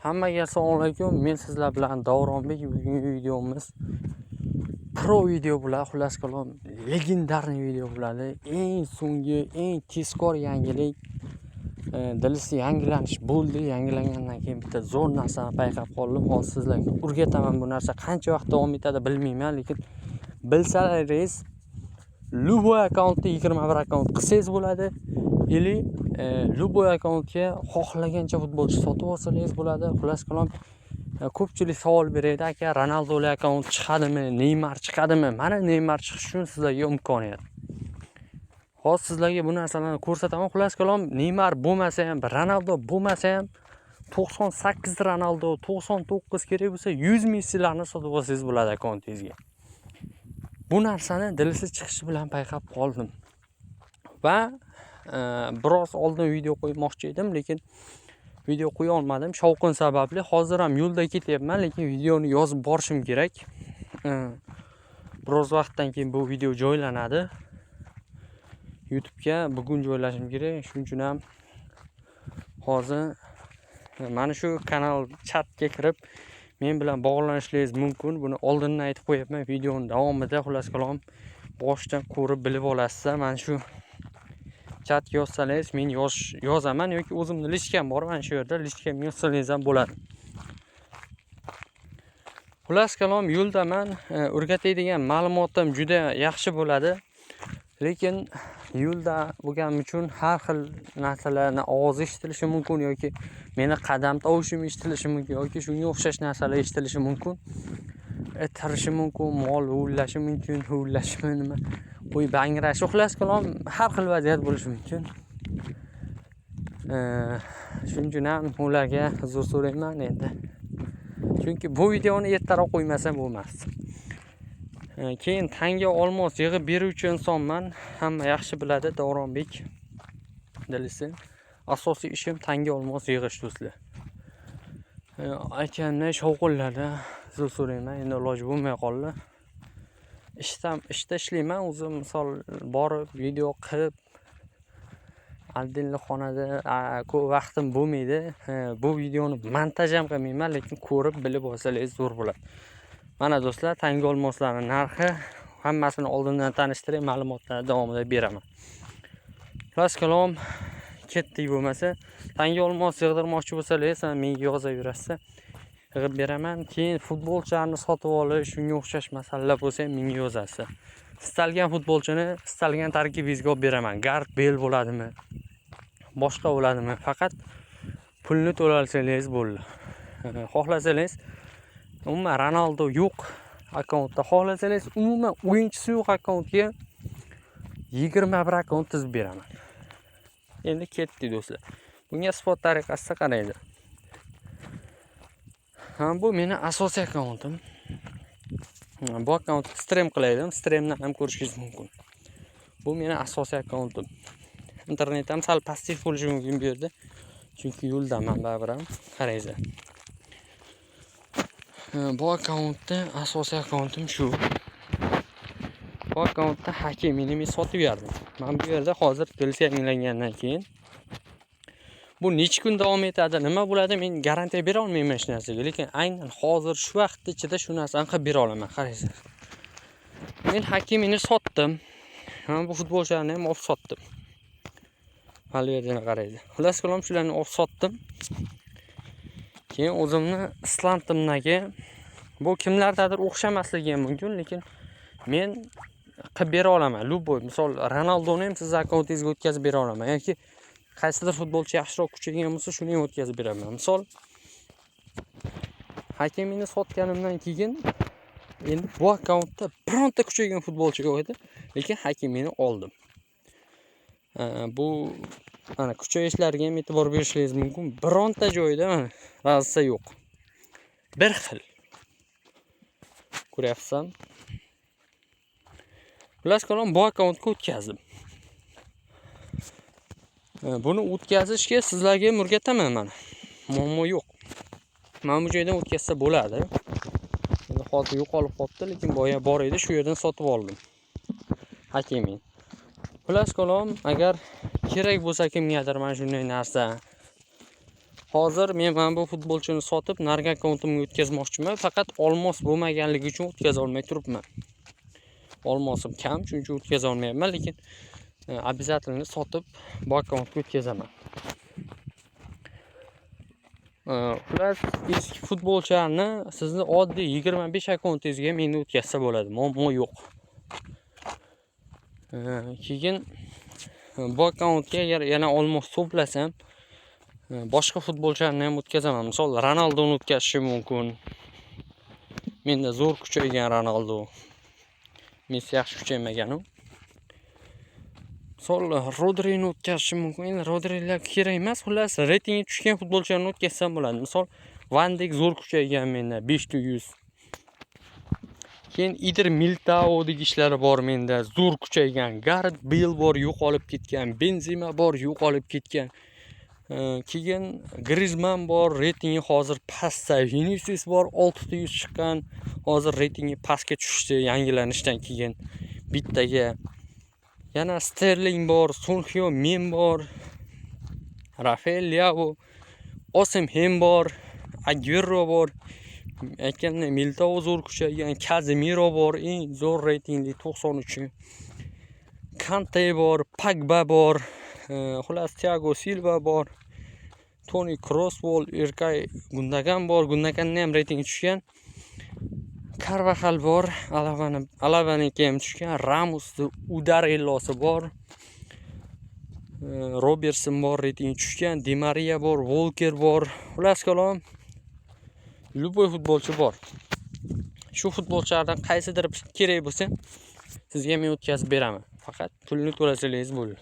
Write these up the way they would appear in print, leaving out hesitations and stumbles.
Hammaga assalomu alaykum. Men sizlar bilan Davronbek. Bugungi videomiz pro video bo'ladi. Xullas kalom legendarniy video bo'ladi. Eng so'nggi, eng tezkor yangilik. Dalisi yangilanish bo'ldi. Yangilangandan keyin bitta zo'r narsani payqab qoldim. Hozir sizlarga o'rgataman. Bu narsa qancha vaqt davom etadi bilmayman, lekin bilsalaringiz Luboy akkauntda 21 akkaunt qilsangiz bo'ladi. Ili Luboy akkauntga xohlagancha futbolchi sotib olsangiz bo'ladi. Xullas kalom ko'pchilik savol beradi, aka Ronaldo akkaunt chiqadimi, Neymar chiqadimi? Mana Neymar chiqish uchun sizlarga imkoniyat. Hozir sizlarga bu narsalarni ko'rsataman. Xullas kalom Neymar bo'lmasa ham, Ronaldo bo'lmasa ham 98 Ronaldo, 99 kerak bo'lsa 100 Messilarni sotib olsangiz bo'ladi akkauntingizga. Bu narsani dilisi chiqishi bilan payqab qoldim. Va biroz oldin video qo'ymoqchi edim, lekin video qo'ya olmadim shovqin sababli. Hozir ham yo'lda ketyapman, lekin videoni yozib borishim kerak. Biroz vaqtdan keyin bu video joylanadi. YouTube'ga bugun joylashim kerak. Shuning uchun ham hozir mana shu kanal chatga kirib men bilan bog'lanishingiz mumkin. Buni oldindan aytib qo'yapman. Videoning davomida xullas kalom boshdan ko'rib bilib olasizlar. Mana shu chat yozsangiz men yozaman yoki o'zimni lichkam bor, mana shu yerda lichkam yozsangiz ham bo'ladi. Xullas kalom yo'ldaman, o'rgatadigan ma'lumotim juda yaxshi bo'ladi. Lekin yo'lda bo'lganim uchun har xil narsalarni ovoz eshitilishi mumkin yoki meni qadam tovushim eshitilishi mumkin yoki shunga o'xshash narsalar eshitilishi mumkin. Tirishi mumkin, mol huvillashi mumkin, huvillashmi nima, qo'y bangrashi, xullas kalom har xil vaziyat bo'lishi mumkin. Shuning uchun ham ularga uzr so'rayman endi. Chunki bu videoni ertaroq qo'ymasam bo'lmas. Keyin tanga olmos yig'ib beruvchi insonman. Hamma yaxshi biladi, Davronbek dalisi. Asosiy ishim tanga olmos yig'ish do'stlar. Aytganimdek shovqinlarda uzr so'rayman, endi iloji bo'lmay qoldi. Ishda ishlayman, o'zim misol borib video qilib aldinli xonada ko'p vaqtim bo'lmaydi. Bu videoni montaj ham qilmayman, lekin ko'rib bilib olsangiz zo'r bo'ladi. Mana do'stlar, tanga olmoslarning narxi hammasini oldindan tanishtirib, ma'lumotlarni davomida beraman. Xullas kalom ketdik bo'lmasa, tanga olmos yig'dirmoqchi bo'lsangiz, menga yozaverasiz. Yig'ib beraman. Keyin futbolchilarni sotib olish, shunga o'xshash masalalar bo'lsa, menga yozasiz. Istalgan futbolchini istalgan tarkibingizga olib beraman. Gareth Bale bo'ladimi? Boshqa bo'ladimi? Faqat pulni to'lasangiz bo'ldi. Xohlasangiz umuman Ronaldo yo'q akkauntda, xohlasangiz umuman o'yinchisi yo'q akkauntga 21 akkaunt tizib beraman. Endi ketdi do'stlar. Bunga spot tariqasida qaraydi. Bu meni asosiy akkauntim. Bu akkauntni stream qilaydim. Streamdan ham ko'rishingiz mumkin. Bu meni asosiy akkauntim. Internet ham sal passiv bo'lishi mumkin bu yerda. Chunki yo'ldaman baribir ham. Qaranglar. Bu akkauntda asosiy akkauntim shu. Bu akkauntda Hakimini men sotib berdim. Men bu yerda hozir dilsi yangilangandan keyin bu necha kun davom etadi, nima bo'ladi, men garantiya bera olmayman hech narsaga, lekin aynan hozir shu vaqt ichida shu narsani qilib bera olaman. Qaranglar. Men Hakimini sotdim. Mana bu futbolchilarni ham olib sotdim. Mana bu yerdan qaranglar. Xullas kalom shularni olib sotdim. Keyin o'zimni Islandimdagi bu kimlardadir o'xshamasligi ham mumkin, lekin men qilib bera olaman. Luboy, misol Ronaldoni ham siz akkauntingizga o'tkazib bera olaman yoki qaysidir futbolchi yaxshiroq kuchaygan bo'lsa, shuni ham o'tkazib beraman. Misol Hakimini sotganimdan keyin endi bu akkauntda bironta kuchaygan futbolchi yo'q edi, lekin Hakimini oldim. Bu mana kuchayishlarga ham e'tibor berishingiz mumkin. Bironta joyda mana razza yo'q. Bir xil. Ko'ryapsizmi? Xullas kalom bu akkauntga o'tkazdim. Buni o'tkazishga sizlarga o'rgataman mana. Muammo yo'q. Mana bu joydan o'tkazsa bo'ladi. Endi hozir yo'qolib qolibdi, lekin boya bor edi, shu yerdan sotib oldim. Hakimi. Xullas kalom, agar kerak bo'lsa kimgadir mana shunday narsa hozir men mana bu futbolchini sotib nargi akkauntimga o'tkazmoqchiman. Faqat olmos bo'lmaganligi uchun o'tkaza olmay turibman. Olmosim kam, shuning uchun o'tkaza olmayapman, lekin обязательно sotib bu akkauntga o'tkazaman. Xullas, eski futbolchilarni sizni oddiy 25 akkauntingizga menda o'tkazsa bo'ladi, muammo yo'q. Keyin bu akkauntga agar yana olmos to'plasam, boshqa futbolchilarni ham o'tkazaman. Misol Ronaldoni o'tkazishim mumkin. Menda zo'r kuchaygan Ronaldo. Messi yaxshi kuchaymagan u. Misol Rodrini o'tkazishim mumkin. Endi Rodrilar kerak emas, xullas reytingi tushgan futbolchilarni o'tkazsam bo'ladi. Misol Van Dijk zo'r kuchaygan menda 500. Keyin Ider Militao degishlari bor menda, zo'r kuchaygan. Gareth Bale bor, yo'qolib ketgan. Benzema bor, yo'qolib ketgan. Keyin Griezmann bor, reytingi hozir pastda. Vinicius bor, 600 chiqqan. Hozir reytingi pastga tushdi yangilanishdan keyin bittaga. Yana Sterling bor, Son Heung-min bor, Rafael Leao, Osimhen bor, Aguero bor. Aytganimdek, Militao zo'r kuchaygan, Casemiro bor, eng zo'r reytingli 93. Kante bor, Pogba bor, xullas Thiago Silva bor, Toni Kroos bor, Ilkay Gundogan bor, Gundoganning ham reytingi tushgan. Carvajal bor, Alavaniki ham tushgan, Ramosning Udarellosi bor. Robertson bor, reytingi tushgan, Di Maria bor, Walker bor. Xullas kalom, любой futbolchi bor. Shu futbolchilardan qaysidir kerak bo'lsa, sizga men o'tkazib beraman. Faqat pulni to'lasangiz bo'ladi.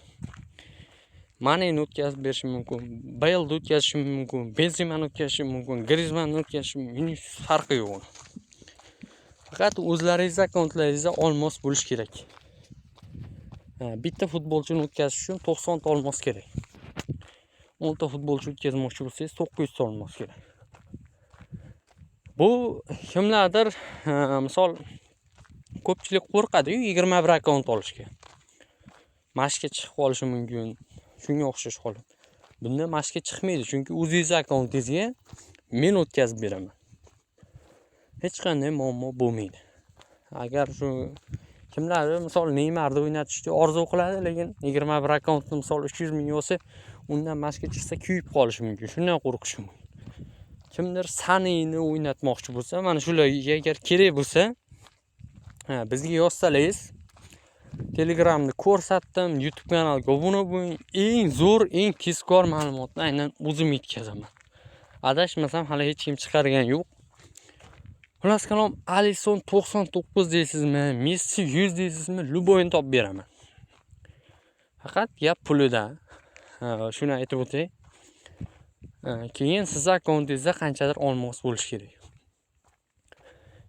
Maneni o'tkazib berishim mumkin, Bale'ni o'tkazishim mumkin, Benzemani o'tkazishim mumkin, Griezmannni o'tkazishim mumkin, farqi yo'q. Faqat o'zlaringiz akkauntlaringizda olmos bo'lish kerak. Bitta futbolchini o'tkazish uchun 90 ta olmos kerak. 10 ta futbolchi o'tkazmoqchi bo'lsangiz 900 ta olmos kerak. Bu kimlardir, misol ko'pchilik qo'rqadi-yu 21 akkaunt olishga. Mashqqa chiqib qolishi mumkin. Shunga o'xshash holat. Bunda mashqqa chiqmaydi, chunki o'zingiz akkauntingizga men o'tkazib beraman. Hech qanday muammo bo'lmaydi. Agar shu kimlardir misol Neymarni o'ynatishni orzu qiladi, lekin 21 akkauntni misol 300 ming bo'lsa, undan mashqqa chiqsa kuyib qolishi mumkin. Shundan qo'rqish mumkin. Kimdir Sanini o'ynatmoqchi bo'lsa, mana shularga agar kerak bo'lsa, bizga yozsangiz, Telegramni ko'rsatdim, YouTube kanaliga obuna bo'ling. Eng zo'r, eng tezkor ma'lumotni aynan o'zim yetkazaman. Adashmasam hali hech kim chiqargan yo'q. Xullas kalom, Alisson 99 deysizmi, Messi 100 deysizmi, любойni topib beraman. Faqat gap pulida. Shuni aytib o'tay. Keyin siz akkauntingizda qanchadir olmos bo'lish kerak.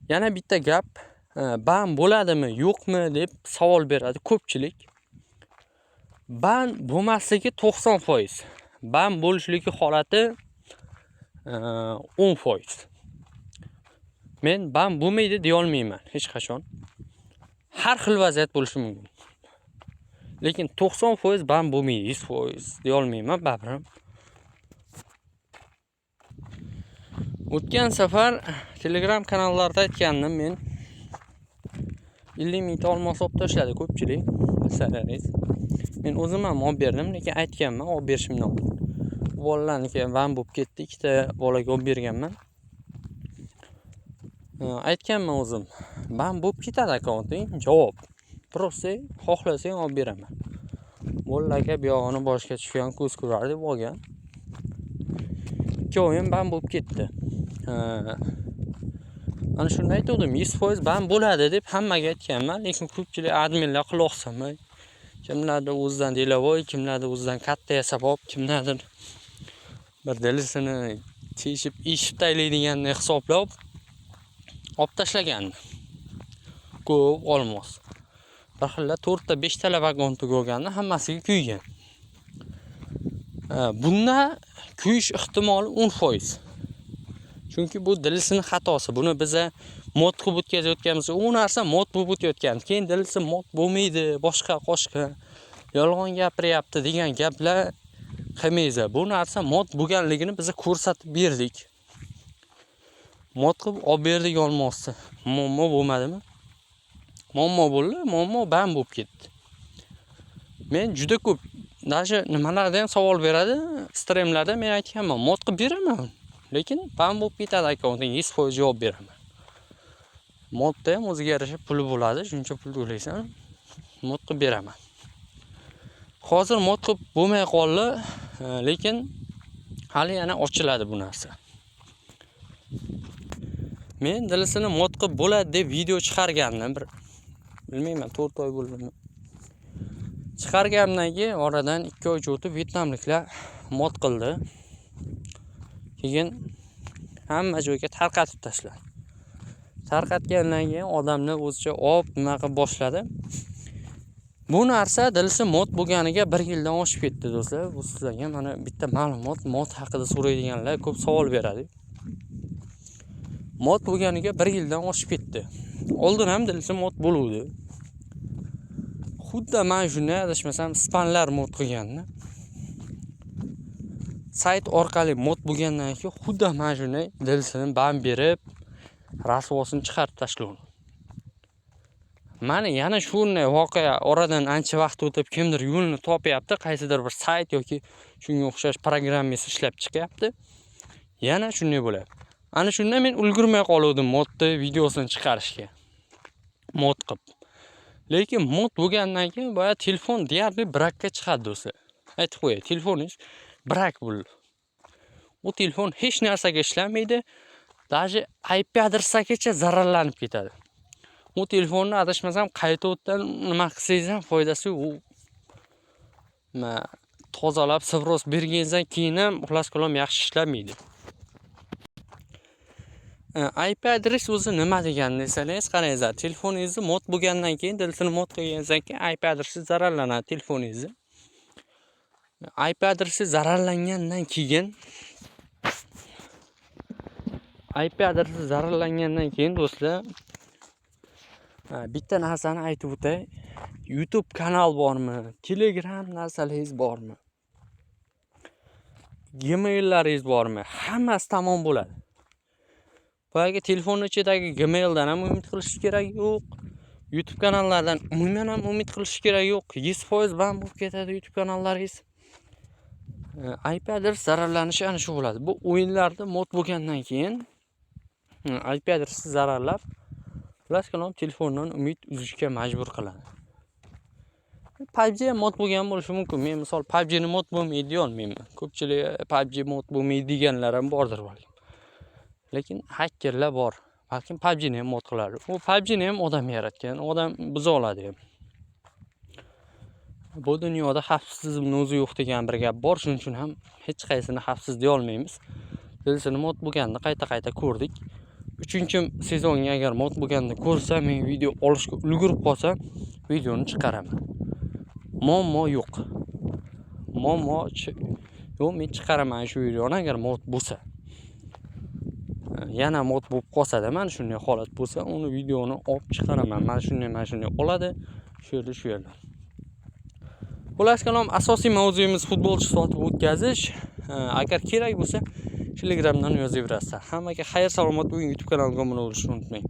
Yana bitta gap, ban bo'ladimi, yo'qmi deb savol beradi ko'pchilik. Ban bo'lmasligi 90%. Ban bo'lishligi holati 10%. Men ban bo'lmaydi deya olmayman hech qachon. Har xil vaziyat bo'lishi mumkin. Lekin 90% ban bo'lmaydi, 100% deya olmayman, baribir. O'tgan safar Telegram kanallarda aytgandim men. 50 ming olmos olib tashladi ko'pchilik. Masalangiz, men o'zim ham olib berdim, lekin aytganman, olib berishimdan oldin. Bolalarniki van bo'lib ketdi, ikkita bolaga olib berganman. Aytganman o'zim, ban bo'lib ketadi akkaunting. Javob: "Prosta xohlasang olib beraman." Bolalarga buyog'ini boshga tushgan ko'z ko'rar deb olgan. Ikkovim ban bo'lib ketdi. Ana shunday aytdim, 100% ban bo'ladi deb hammaga aytganman, lekin ko'pchilik adminlar quloq solmay, kimlardir o'zidan delavoy, kimlardir o'zidan katta yasab olib, kimlardir bir dilisini teshib, eshib taylaydiganni hisoblab olib tashlagan. Ko'p olmos. Bir xilla 4 ta 5 talab akkauntiga olganda hammasiga kuygan. Bunda kuyish ehtimoli 10%. Chunki bu dilisining xatosi. Buni biza mod qilib o'tkazayotganmiz. U narsa mod bo'lib o'tayotgan. Keyin dilisi mod bo'lmaydi, boshqa qo'shqa, yolg'on gapiryapti degan gaplar qilmaysiz. Bu narsa mod bo'lganligini biz ko'rsatib berdik. Mod qilib olib berdik olmoqchi. Muammo bo'lmadimi? Muammo bo'ldi, muammo bam bo'lib ketdi. Men juda ko'p даже nimalarda ham savol beradi, streamlarda men aytganman, mod qilib beraman. Lekin bam bo'lib ketadi akkaunting, 100% javob beraman. Modda ham o'ziga yarasha puli bo'ladi, shuncha pul to'laysan, mod qilib beraman. Hozir mod qilib bo'lmay qoldi, lekin hali yana ochiladi bu narsa. Men dilisini mod qilib bo'ladi deb video chiqargandim, bilmayman 4 oy bo'ldimi. Chiqargandan keyin oradan 2 oy o'tib vyetnamliklar mod qildi. Keyin hamma joyga tarqatib tashladi. Tarqatgandan keyin odamlar o'zicha nima qilib boshladi. Bu narsa dilisi mod bo'lganiga 1 yildan oshib ketdi do'stlar. Bu sizlarga mana bitta ma'lumot, mod haqida so'raydiganlar ko'p savol beradi. Mod bo'lganiga 1 yildan oshib ketdi. Oldin ham dilisi mod bo'luvdi. Xuddi men shunday adashmasam spanlar mod qilganni. Sayt orqali mod bo'lgandan keyin xuddi men shunday dilisini bam berib, rasvosini chiqarib tashladim. Mana yana shunday voqea oradan ancha vaqt o'tib kimdir yo'lni topyapti, qaysidir bir sayt yoki shunga o'xshash programmasi ishlab chiqyapti. Yana shunday bo'ladi. Ana shunda men ulgurmay qoldim modni videosini chiqarishga. Mod qilib. Lekin mod bo'lgandan keyin boya telefon deyarli brakka chiqadi do'stlar. Aytib qo'yay, telefoningiz brak bo'ldi. Bu telefon hech narsaga ishlamaydi. Даже IP adresagacha zararlanib ketadi. Bu telefonni adashmasam qaytadan nima qilsangiz ham foydasi yo'q. Tozalab sifros berganingizdan keyin ham xullas kalom yaxshi ishlamaydi. IP adres o'zi nima degan desangiz, qarangizlar, telefoningizni mod bo'lgandan keyin, dilsini mod qilganingizdan keyin IP adresi zararlanadi telefoningizni. IP adresi zararlangandan keyin do'stlar, bitta narsani aytib o'tay. YouTube kanal bormi? Telegram narsalaringiz bormi? Gmail'laringiz bormi? Hammasi tamom bo'ladi. Boyagi telefon ichidagi Gmail'dan ham umid qilish kerak yo'q. YouTube kanallardan umuman ham umid qilish kerak yo'q. 100% bam bo'lib ketadi YouTube kanallaringiz. IP adres zararlanishi ana shu bo'ladi. Bu o'yinlarda mod bo'lgandan keyin IP adresi zararlab, xullas kalom telefondan umid uzishga majbur qiladi. PUBG mod bo'lgan bo'lishi mumkin. Men misol PUBG ni mod bo'lmaydi deya olmayman. Ko'pchilik PUBG mod bo'lmaydi deganlar ham bordir balki. Lekin hakkerlar bor. Balkim PUBG ni ham mod qiladi. U PUBG ni ham odam yaratgan, odam buza oladi ham. Bu dunyoda xavfsizlikning o'zi yo'q degan bir gap bor, shuning uchun ham hech qaysini xavfsiz deya olmaymiz. Dilsini mod bo'lganini qayta ko'rdik. 3-sezonga agar mod bo'lganini ko'rsam, men video olishga ulgurib qolsam, videoni chiqaraman. Muammo yo'q. Yo'q, men chiqaraman shu videoni agar mod bo'lsa. Yana mod bo'lib qolsa-da, mana shunday holat bo'lsa, uni videoni olib chiqaraman. Mana shunday oladi. Shu yerda. Xullas kalom, asosiy mavzuyimiz futbolchi sotib o'tkazish. Agar kerak bo'lsa, Telegramdan yozaverasizlar. Hammaga xayr, salomat bo'ling. YouTube kanaliga obuna bo'lishni unutmang.